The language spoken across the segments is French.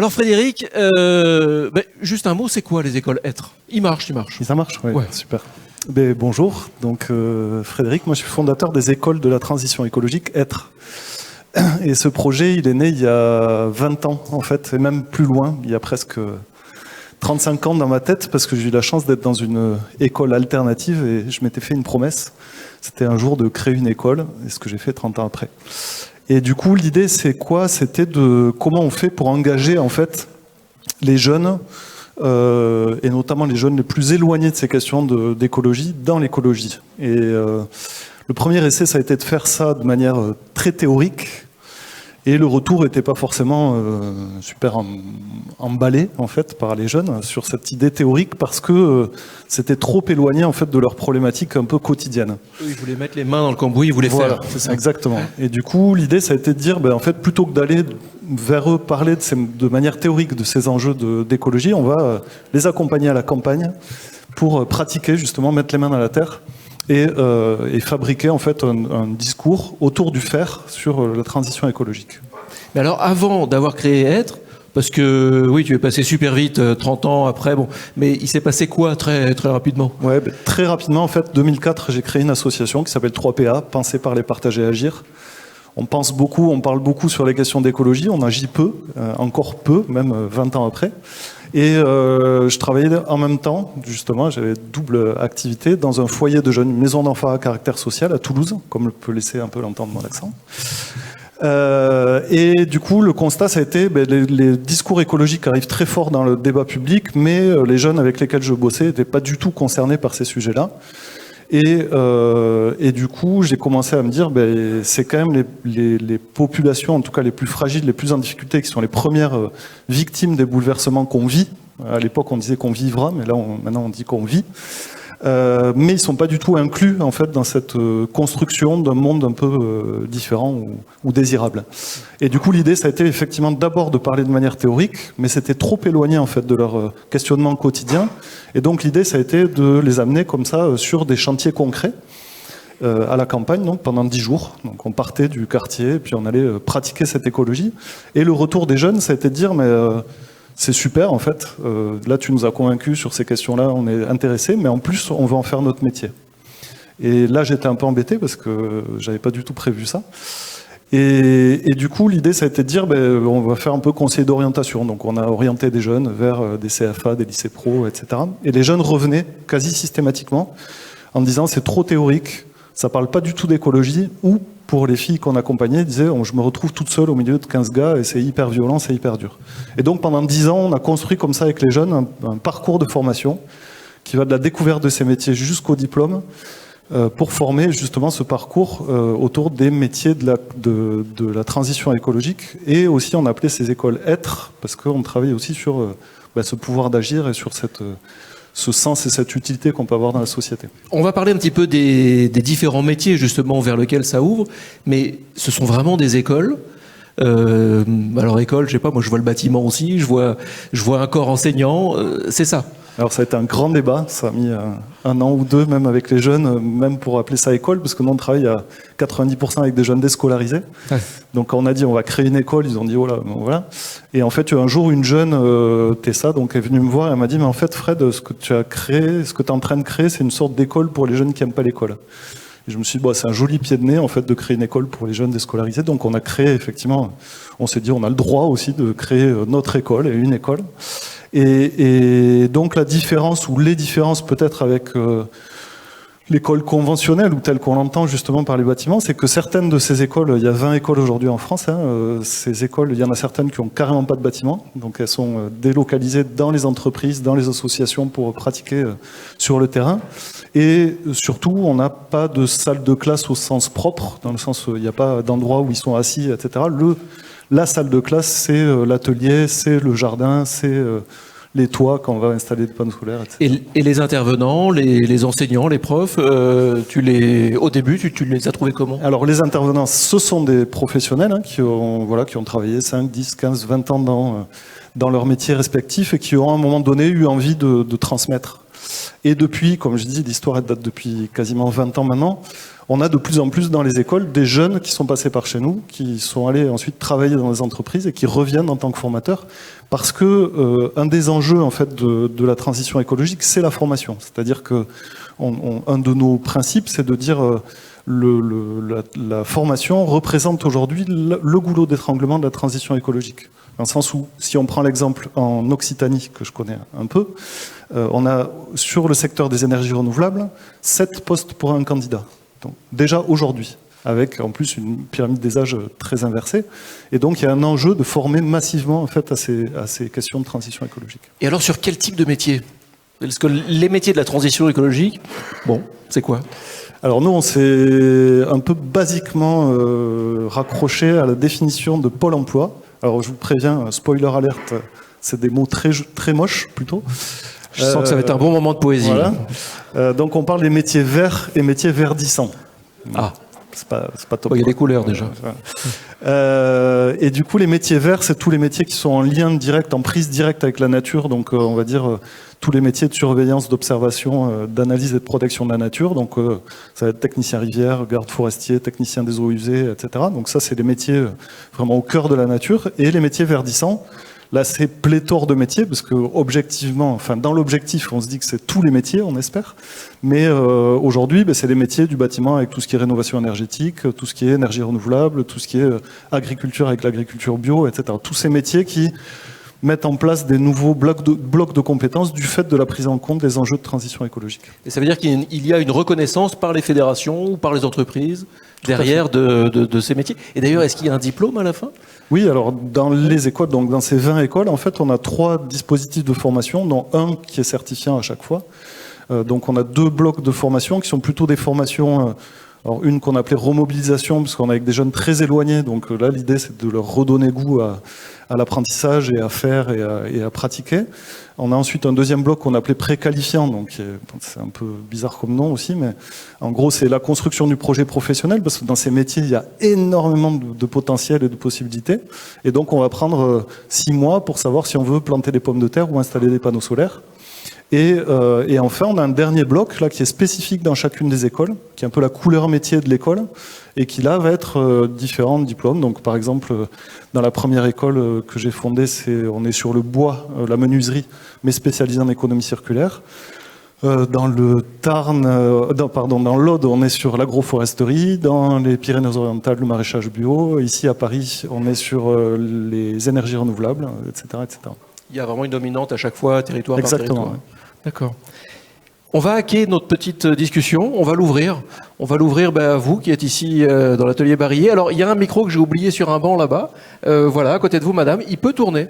Alors Frédéric, juste un mot, c'est quoi les écoles Être? Il marche. Ça marche, ouais. Super. Bonjour, donc Frédéric, moi je suis fondateur des écoles de la transition écologique Être. Et ce projet, il est né il y a 20 ans en fait, et même plus loin, il y a presque 35 ans dans ma tête, parce que j'ai eu la chance d'être dans une école alternative et je m'étais fait une promesse, c'était un jour de créer une école, et ce que j'ai fait 30 ans après. Et du coup, l'idée c'est quoi? C'était de comment on fait pour engager en fait les jeunes, et notamment les jeunes les plus éloignés de ces questions d'écologie, dans l'écologie. Et le premier essai, ça a été de faire ça de manière très théorique, et le retour n'était pas forcément super emballé en fait par les jeunes sur cette idée théorique, parce que c'était trop éloigné en fait de leurs problématiques un peu quotidiennes. Ils voulaient mettre les mains dans le cambouis, ils voulaient faire. C'est ça. Exactement. Et du coup, l'idée, ça a été de dire, en fait, plutôt que d'aller vers eux parler de manière théorique de ces enjeux d'écologie, on va les accompagner à la campagne pour pratiquer justement, mettre les mains dans la terre. Et fabriquer en fait un discours autour du faire sur la transition écologique. Mais alors, avant d'avoir créé Être, parce que oui, tu es passé super vite, 30 ans après, mais il s'est passé quoi très, très rapidement? Ouais, très rapidement, en fait, 2004, j'ai créé une association qui s'appelle 3PA, Penser, Parler, Partager, Agir. On parle beaucoup sur les questions d'écologie, on agit peu, encore peu, même 20 ans après. Et je travaillais en même temps, justement, j'avais double activité, dans un foyer de jeunes, une maison d'enfants à caractère social à Toulouse, comme peut laisser un peu l'entendre mon accent. Et du coup, le constat, ça a été, les discours écologiques arrivent très fort dans le débat public, mais les jeunes avec lesquels je bossais n'étaient pas du tout concernés par ces sujets-là. Et du coup, j'ai commencé à me dire, c'est quand même les populations, en tout cas les plus fragiles, les plus en difficulté, qui sont les premières victimes des bouleversements qu'on vit. À l'époque, on disait qu'on vivra, mais là, maintenant, on dit qu'on vit. Mais ils ne sont pas du tout inclus en fait dans cette construction d'un monde un peu différent ou désirable. Et du coup, l'idée, ça a été effectivement d'abord de parler de manière théorique, mais c'était trop éloigné en fait de leur questionnement quotidien. Et donc l'idée, ça a été de les amener comme ça sur des chantiers concrets à la campagne, donc pendant 10 jours. Donc on partait du quartier, puis on allait pratiquer cette écologie. Et le retour des jeunes, ça a été de dire, c'est super en fait, là tu nous as convaincus sur ces questions-là, on est intéressés, mais en plus on veut en faire notre métier. Et là j'étais un peu embêté parce que j'avais pas du tout prévu ça. Et du coup l'idée ça a été de dire, on va faire un peu conseiller d'orientation. Donc on a orienté des jeunes vers des CFA, des lycées pro, etc. Et les jeunes revenaient quasi systématiquement en disant c'est trop théorique, ça parle pas du tout d'écologie, ou pour les filles qu'on accompagnait, disaient je me retrouve toute seule au milieu de 15 gars et c'est hyper violent, c'est hyper dur. Et donc pendant 10 ans, on a construit comme ça avec les jeunes un parcours de formation qui va de la découverte de ces métiers jusqu'au diplôme pour former justement ce parcours autour des métiers de la transition écologique. Et aussi on appelait ces écoles Être parce qu'on travaillait aussi sur ce pouvoir d'agir et sur ce sens et cette utilité qu'on peut avoir dans la société. On va parler un petit peu des différents métiers justement vers lesquels ça ouvre, mais ce sont vraiment des écoles. Alors école, je sais pas, moi je vois le bâtiment aussi, je vois un corps enseignant, c'est ça. Alors ça a été un grand débat, ça a mis un an ou deux même avec les jeunes, même pour appeler ça école, parce que nous on travaille à 90% avec des jeunes déscolarisés. Ouais. Donc quand on a dit on va créer une école, ils ont dit oh là, voilà. Et en fait un jour une jeune Tessa donc est venue me voir et elle m'a dit mais en fait Fred, ce que tu as créé, ce que tu es en train de créer, c'est une sorte d'école pour les jeunes qui n'aiment pas l'école. Et je me suis dit c'est un joli pied de nez en fait de créer une école pour les jeunes déscolarisés. Donc on a créé effectivement, on s'est dit on a le droit aussi de créer notre école et une école. Et donc la différence ou les différences peut-être avec l'école conventionnelle ou telle qu'on l'entend justement par les bâtiments, c'est que certaines de ces écoles, il y a 20 écoles aujourd'hui en France, ces écoles, il y en a certaines qui ont carrément pas de bâtiments, donc elles sont délocalisées dans les entreprises, dans les associations pour pratiquer sur le terrain. Et surtout, on n'a pas de salle de classe au sens propre, dans le sens où il n'y a pas d'endroit où ils sont assis, etc. La salle de classe, c'est l'atelier, c'est le jardin, c'est les toits quand on va installer des panneaux solaires, etc. Et les intervenants, les enseignants, les profs, au début, tu les as trouvés comment? Alors les intervenants, ce sont des professionnels qui ont travaillé 5, 10, 15, 20 ans dans leurs métiers respectifs et qui ont à un moment donné eu envie de transmettre. Et depuis, comme je dis, l'histoire elle date depuis quasiment 20 ans maintenant, on a de plus en plus dans les écoles des jeunes qui sont passés par chez nous, qui sont allés ensuite travailler dans les entreprises et qui reviennent en tant que formateurs, parce que un des enjeux en fait de la transition écologique, c'est la formation. C'est-à-dire que un de nos principes, c'est de dire la formation représente aujourd'hui le goulot d'étranglement de la transition écologique. Dans le sens où, si on prend l'exemple en Occitanie, que je connais un peu, on a sur le secteur des énergies renouvelables 7 postes pour un candidat. Donc, déjà aujourd'hui, avec en plus une pyramide des âges très inversée. Et donc il y a un enjeu de former massivement en fait, à ces questions de transition écologique. Et alors sur quel type de métier? Parce que les métiers de la transition écologique, bon, c'est quoi? Alors nous, on s'est un peu basiquement raccroché à la définition de Pôle emploi. Alors je vous préviens, spoiler alerte, c'est des mots très, très moches plutôt. Je sens que ça va être un bon moment de poésie. Voilà. Donc on parle des métiers verts et métiers verdissants. Ah, c'est pas top. Il y a des couleurs déjà. Et du coup, les métiers verts, c'est tous les métiers qui sont en lien direct, en prise directe avec la nature. Donc on va dire tous les métiers de surveillance, d'observation, d'analyse et de protection de la nature. Donc ça va être technicien rivière, garde forestier, technicien des eaux usées, etc. Donc ça, c'est des métiers vraiment au cœur de la nature. Et les métiers verdissants, là, c'est pléthore de métiers, parce que objectivement, enfin, dans l'objectif, on se dit que c'est tous les métiers, on espère. Mais aujourd'hui, c'est les métiers du bâtiment avec tout ce qui est rénovation énergétique, tout ce qui est énergie renouvelable, tout ce qui est agriculture avec l'agriculture bio, etc. Tous ces métiers qui mettent en place des nouveaux blocs de compétences du fait de la prise en compte des enjeux de transition écologique. Et ça veut dire qu'il y a une reconnaissance par les fédérations ou par les entreprises derrière de ces métiers. Et d'ailleurs, est-ce qu'il y a un diplôme à la fin ? Oui, alors dans les écoles, donc dans ces 20 écoles, en fait, on a 3 dispositifs de formation, dont un qui est certifiant à chaque fois. Donc on a 2 blocs de formation qui sont plutôt des formations, alors une qu'on appelait remobilisation, parce qu'on est avec des jeunes très éloignés, donc là l'idée c'est de leur redonner goût à l'apprentissage et à faire et à pratiquer. On a ensuite un deuxième bloc qu'on appelait préqualifiant, donc c'est un peu bizarre comme nom aussi, mais en gros c'est la construction du projet professionnel, parce que dans ces métiers il y a énormément de potentiel et de possibilités, et donc on va prendre 6 mois pour savoir si on veut planter des pommes de terre ou installer des panneaux solaires. Et enfin, on a un dernier bloc là qui est spécifique dans chacune des écoles, qui est un peu la couleur métier de l'école, et qui là va être différents diplômes. Donc, par exemple, dans la première école que j'ai fondée, on est sur le bois, la menuiserie, mais spécialisé en économie circulaire. Dans le Tarn, dans l'Aude, on est sur l'agroforesterie. Dans les Pyrénées-Orientales, le maraîchage bio. Ici, à Paris, on est sur les énergies renouvelables, etc., etc. Il y a vraiment une dominante à chaque fois, territoire par territoire. Exactement. D'accord. On va hacker notre petite discussion, on va l'ouvrir. On va l'ouvrir à vous qui êtes ici dans l'atelier Barillet. Alors, il y a un micro que j'ai oublié sur un banc là-bas. Voilà, à côté de vous, madame. Il peut tourner.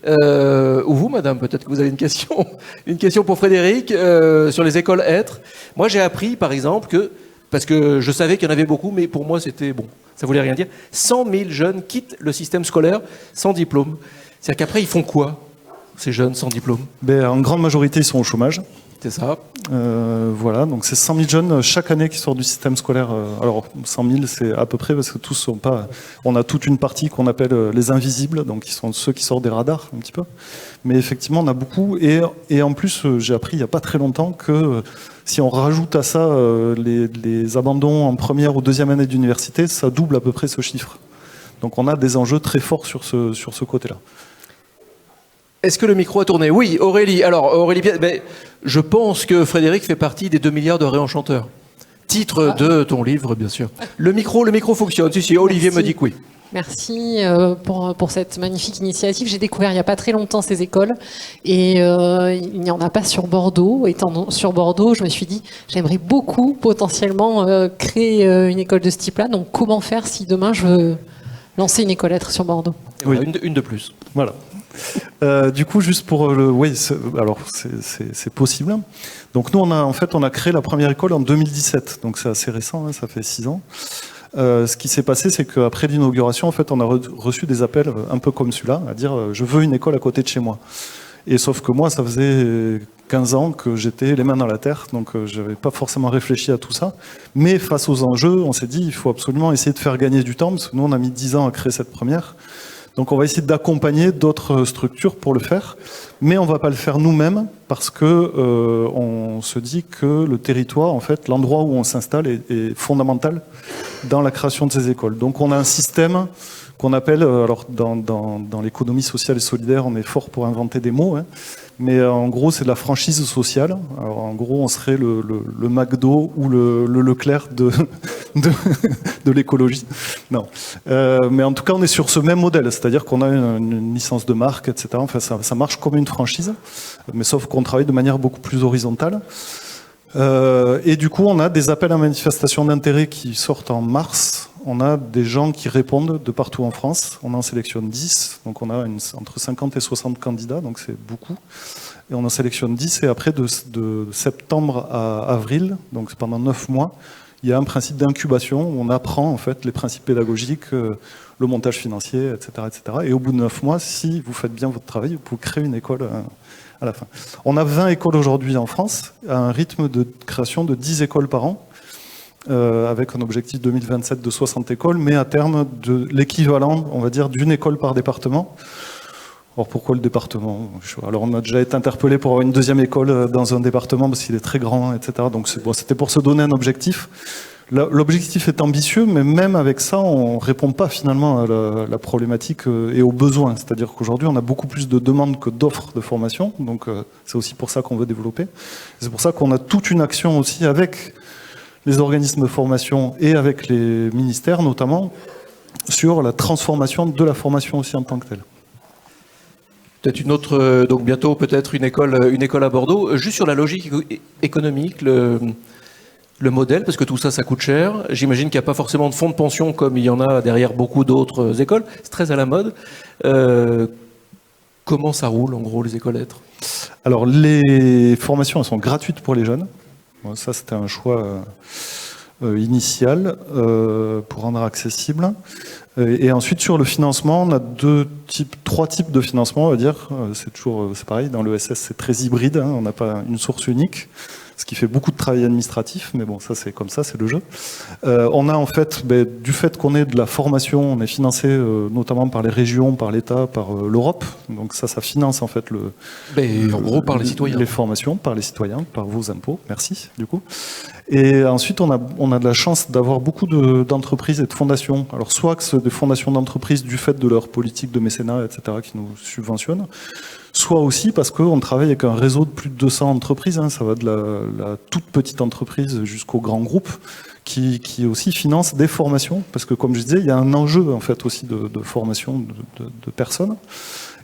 Ou vous, madame, peut-être que vous avez une question. Une question pour Frédéric sur les écoles être. Moi, j'ai appris, par exemple, parce que je savais qu'il y en avait beaucoup, mais pour moi, c'était bon. Ça voulait rien dire. 100 000 jeunes quittent le système scolaire sans diplôme. C'est-à-dire qu'après, ils font quoi, ces jeunes sans diplôme ? En grande majorité, ils sont au chômage. C'est ça. Voilà, donc c'est 100 000 jeunes chaque année qui sortent du système scolaire. Alors 100 000, c'est à peu près, parce que tous sont pas. On a toute une partie qu'on appelle les invisibles, donc qui sont ceux qui sortent des radars un petit peu. Mais effectivement, on a beaucoup. Et en plus, j'ai appris il y a pas très longtemps que si on rajoute à ça les abandons en première ou deuxième année d'université, ça double à peu près ce chiffre. Donc on a des enjeux très forts sur ce côté-là. Est-ce que le micro a tourné ? Oui, Aurélie. Alors, Aurélie, je pense que Frédéric fait partie des 2 milliards de réenchanteurs. Titre de ton livre, bien sûr. Le micro fonctionne. Si, Olivier me dit que oui. Merci pour cette magnifique initiative. J'ai découvert il n'y a pas très longtemps ces écoles et il n'y en a pas sur Bordeaux. Étant sur Bordeaux, je me suis dit j'aimerais beaucoup potentiellement créer une école de ce type-là. Donc comment faire si demain je veux lancer une école être sur Bordeaux ? Voilà, une de plus. Voilà. Du coup, juste pour alors c'est possible. Donc nous, on a créé la première école en 2017, donc c'est assez récent, hein, ça fait 6 ans. Ce qui s'est passé, c'est qu'après l'inauguration, en fait, on a reçu des appels un peu comme celui-là, à dire je veux une école à côté de chez moi. Et sauf que moi, ça faisait 15 ans que j'étais les mains dans la terre, donc je n'avais pas forcément réfléchi à tout ça. Mais face aux enjeux, on s'est dit il faut absolument essayer de faire gagner du temps, parce que nous, on a mis 10 ans à créer cette première. Donc on va essayer d'accompagner d'autres structures pour le faire, mais on ne va pas le faire nous-mêmes parce que on se dit que le territoire, en fait, l'endroit où on s'installe est fondamental dans la création de ces écoles. Donc on a un système qu'on appelle, alors dans l'économie sociale et solidaire, on est fort pour inventer des mots, hein, mais en gros c'est de la franchise sociale. Alors en gros on serait le McDo ou le Leclerc de l'écologie. Non, mais en tout cas on est sur ce même modèle, c'est-à-dire qu'on a une licence de marque, etc. Enfin ça marche comme une franchise, mais sauf qu'on travaille de manière beaucoup plus horizontale. Et du coup on a des appels à manifestation d'intérêt qui sortent en mars. On a des gens qui répondent de partout en France. On en sélectionne 10, donc on a entre 50 et 60 candidats, donc c'est beaucoup. Et on en sélectionne 10, et après de septembre à avril, donc pendant 9 mois, il y a un principe d'incubation où on apprend en fait les principes pédagogiques, le montage financier, etc., etc. Et au bout de 9 mois, si vous faites bien votre travail, vous pouvez créer une école à la fin. On a 20 écoles aujourd'hui en France, à un rythme de création de 10 écoles par an. Avec un objectif 2027 de 60 écoles, mais à terme de l'équivalent, on va dire, d'une école par département. Alors pourquoi le département? Alors on a déjà été interpellé pour avoir une deuxième école dans un département parce qu'il est très grand, etc. Donc c'était pour se donner un objectif. L'objectif est ambitieux, mais même avec ça, on ne répond pas finalement à la problématique et aux besoins. C'est-à-dire qu'aujourd'hui, on a beaucoup plus de demandes que d'offres de formation. Donc c'est aussi pour ça qu'on veut développer. C'est pour ça qu'on a toute une action aussi avec les organismes de formation et avec les ministères notamment, sur la transformation de la formation aussi en tant que telle. Peut-être une autre, donc bientôt peut-être une école à Bordeaux. Juste sur la logique économique, le modèle, parce que tout ça, ça coûte cher. J'imagine qu'il n'y a pas forcément de fonds de pension comme il y en a derrière beaucoup d'autres écoles. C'est très à la mode. Comment ça roule, en gros, les écoles lettres? Alors, les formations, elles sont gratuites pour les jeunes. Bon, ça, c'était un choix initial pour rendre accessible. Et ensuite, sur le financement, on a trois types de financement, on va dire. C'est pareil, dans l'ESS, c'est très hybride, hein, on n'a pas une source unique, ce qui fait beaucoup de travail administratif, mais bon, ça c'est comme ça, c'est le jeu. On a en fait, du fait qu'on est de la formation, on est financé notamment par les régions, par l'État, par l'Europe, donc ça finance en fait en gros par les citoyens. Les formations, par les citoyens, par vos impôts, merci du coup. Et ensuite, on a de la chance d'avoir beaucoup d'entreprises et de fondations. Alors soit que c'est des fondations d'entreprises du fait de leur politique de mécénat, etc., qui nous subventionnent, soit aussi parce qu'on travaille avec un réseau de plus de 200 entreprises, hein, ça va de la toute petite entreprise jusqu'au grand groupe, qui aussi finance des formations, parce que comme je disais, il y a un enjeu en fait aussi de formation de personnes.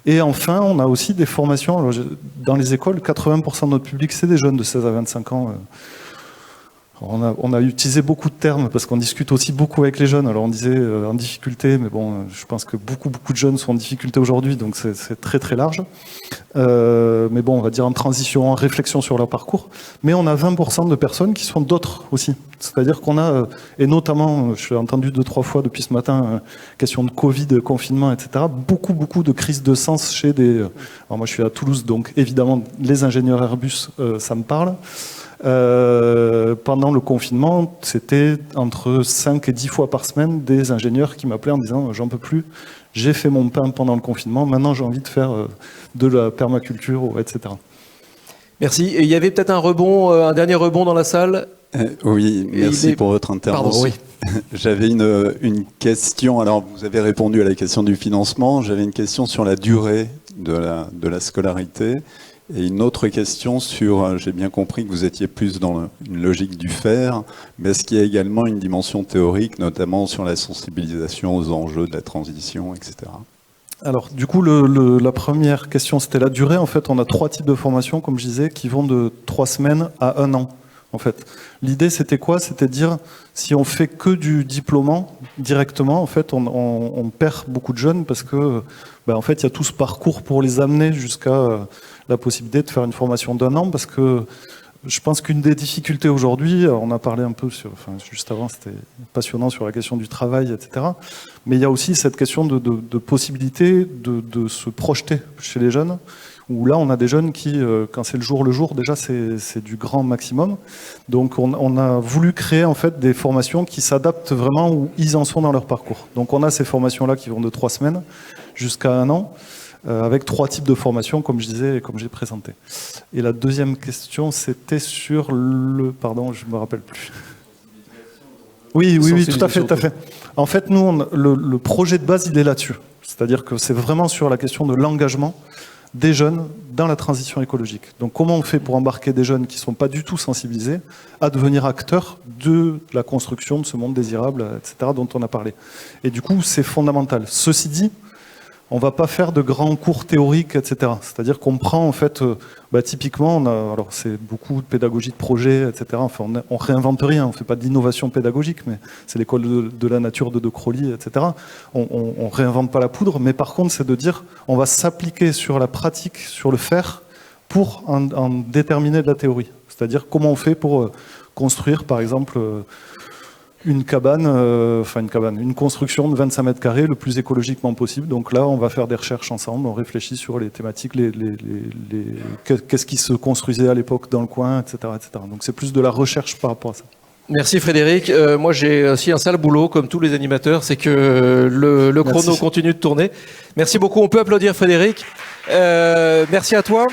Et enfin, on a aussi des formations, alors, dans les écoles, 80% de notre public, c'est des jeunes de 16 à 25 ans. On a utilisé beaucoup de termes parce qu'on discute aussi beaucoup avec les jeunes. Alors on disait en difficulté, mais bon, je pense que beaucoup de jeunes sont en difficulté aujourd'hui, donc c'est très très large. Mais bon, on va dire en transition, en réflexion sur leur parcours. Mais on a 20% de personnes qui sont d'autres aussi. C'est-à-dire qu'on a, et notamment, je l'ai entendu 2-3 fois depuis ce matin, question de Covid, de confinement, etc. Beaucoup de crises de sens chez des... Alors moi je suis à Toulouse, donc évidemment les ingénieurs Airbus, ça me parle. Pendant le confinement, c'était entre 5 et 10 fois par semaine des ingénieurs qui m'appelaient en disant « j'en peux plus, j'ai fait mon pain pendant le confinement, maintenant j'ai envie de faire de la permaculture, etc. » Merci. Et il y avait peut-être un dernier rebond dans la salle. Oui, merci pour votre intervention. Pardon, oui. J'avais une question, alors vous avez répondu à la question du financement, j'avais une question sur la durée de la scolarité. Et une autre question sur, j'ai bien compris que vous étiez plus dans une logique du faire, mais est-ce qu'il y a également une dimension théorique, notamment sur la sensibilisation aux enjeux de la transition, etc. Alors, du coup, la première question, c'était la durée. En fait, on a 3 types de formations, comme je disais, qui vont de 3 semaines à 1 an. En fait, l'idée, c'était quoi? C'était de dire, si on fait que du diplômant directement, en fait, on perd beaucoup de jeunes parce que, en fait, il y a tout ce parcours pour les amener jusqu'à la possibilité de faire une formation d'1 an, parce que je pense qu'une des difficultés aujourd'hui, on a parlé un peu juste avant, c'était passionnant sur la question du travail, etc. Mais il y a aussi cette question de possibilité de se projeter chez les jeunes, où là on a des jeunes qui, quand c'est le jour, déjà c'est du grand maximum. Donc on a voulu créer en fait des formations qui s'adaptent vraiment où ils en sont dans leur parcours. Donc on a ces formations-là qui vont de 3 semaines jusqu'à 1 an, avec 3 types de formations, comme je disais et comme j'ai présenté. Et la deuxième question, c'était sur le... Pardon, je ne me rappelle plus. Oui, tout à fait. En fait, nous, le projet de base, il est là-dessus. C'est-à-dire que c'est vraiment sur la question de l'engagement des jeunes dans la transition écologique. Donc comment on fait pour embarquer des jeunes qui ne sont pas du tout sensibilisés à devenir acteurs de la construction de ce monde désirable, etc., dont on a parlé. Et du coup, c'est fondamental. Ceci dit, on ne va pas faire de grands cours théoriques, etc. C'est-à-dire qu'on prend, en fait, typiquement, alors c'est beaucoup de pédagogie de projet, etc. Enfin, on réinvente rien, on ne fait pas d'innovation pédagogique, mais c'est l'école de la nature de Crowley, etc. On ne réinvente pas la poudre, mais par contre, c'est de dire, on va s'appliquer sur la pratique, sur le faire, pour en déterminer de la théorie. C'est-à-dire comment on fait pour construire, par exemple, une construction de 25 mètres carrés le plus écologiquement possible. Donc là, on va faire des recherches ensemble, on réfléchit sur les thématiques, qu'est-ce qui se construisait à l'époque dans le coin, etc., etc. Donc c'est plus de la recherche par rapport à ça. Merci Frédéric. Moi j'ai aussi un sale boulot, comme tous les animateurs, c'est que le chrono continue de tourner. Merci beaucoup, on peut applaudir Frédéric. Merci à toi.